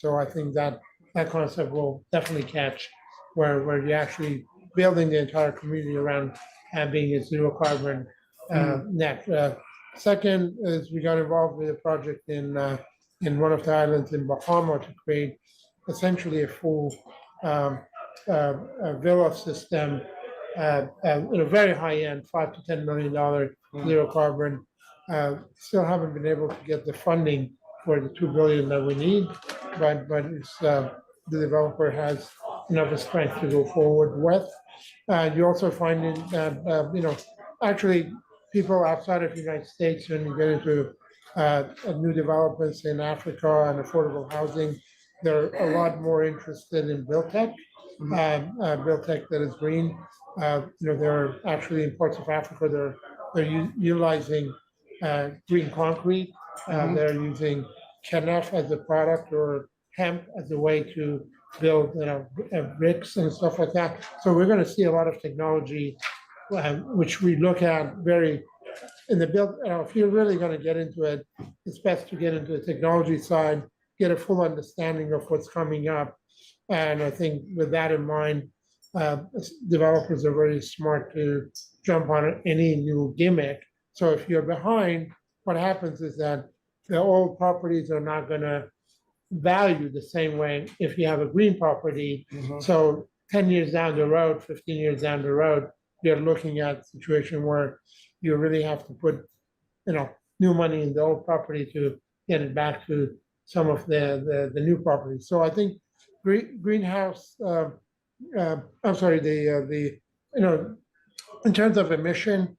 So I think that that concept will definitely catch where you're actually building the entire community around being a zero carbon net. Second is we got involved with a project in one of the islands in Bahama to create essentially a full villa system, very high end, $5 to $10 million zero carbon. Still haven't been able to get the funding for the 2 billion that we need, but it's the developer has enough strength to go forward with. You also find that actually people outside of the United States, when you get into new developments in Africa and affordable housing, they're a lot more interested in build tech, build tech that is green. They're actually in parts of Africa, they're utilizing green concrete. They're using kenaf as a product or hemp as a way to build, bricks and stuff like that. So we're going to see a lot of technology, which we look at very in the build. If you're really going to get into it, it's best to get into the technology side, get a full understanding of what's coming up. And I think with that in mind, developers are very smart to jump on any new gimmick. So if you're behind, what happens is that the old properties are not going to value the same way if you have a green property. So 10 years down the road, 15 years down the road, you're looking at a situation where you really have to put, new money in the old property to get it back to some of the new properties. So I think greenhouse, I'm sorry, in terms of emission,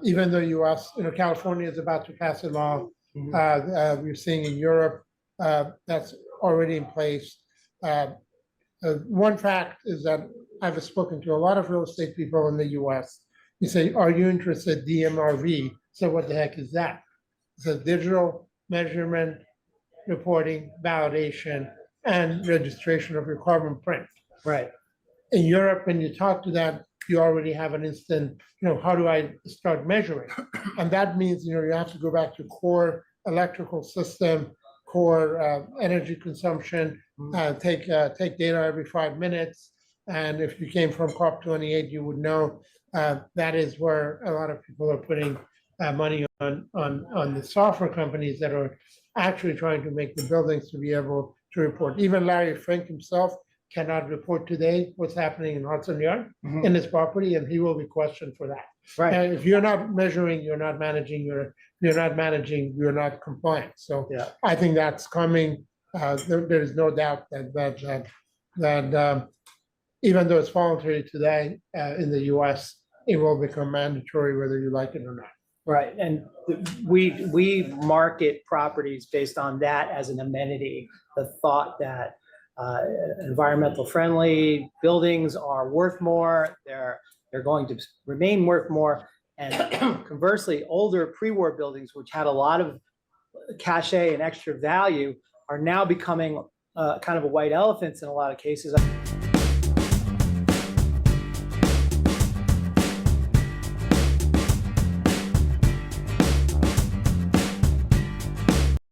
even though U.S., California is about to pass a law, we're seeing in Europe that's already in place. One fact is that I've spoken to a lot of real estate people in the U.S. You say, "Are you interested in DMRV?" So what the heck is that? It's a digital measurement, reporting, validation, and registration of your carbon print. Right. In Europe, when you talk to them, you already have an instant, how do I start measuring? And that means, you have to go back to core electrical system, core energy consumption, take data every 5 minutes. And if you came from COP28, you would know that is where a lot of people are putting money on the software companies that are actually trying to make the buildings to be able to report. Even Larry Fink himself cannot report today what's happening in Hudson Yard in this property, and he will be questioned for that. Right. And if you're not measuring, you're not managing, you're not compliant. So I think that's coming. There is no doubt that even though it's voluntary today in the U.S., it will become mandatory whether you like it or not. Right, and we market properties based on that as an amenity. The thought that environmental friendly buildings are worth more, they're going to remain worth more, and conversely, older pre-war buildings, which had a lot of cachet and extra value, are now becoming kind of a white elephant in a lot of cases.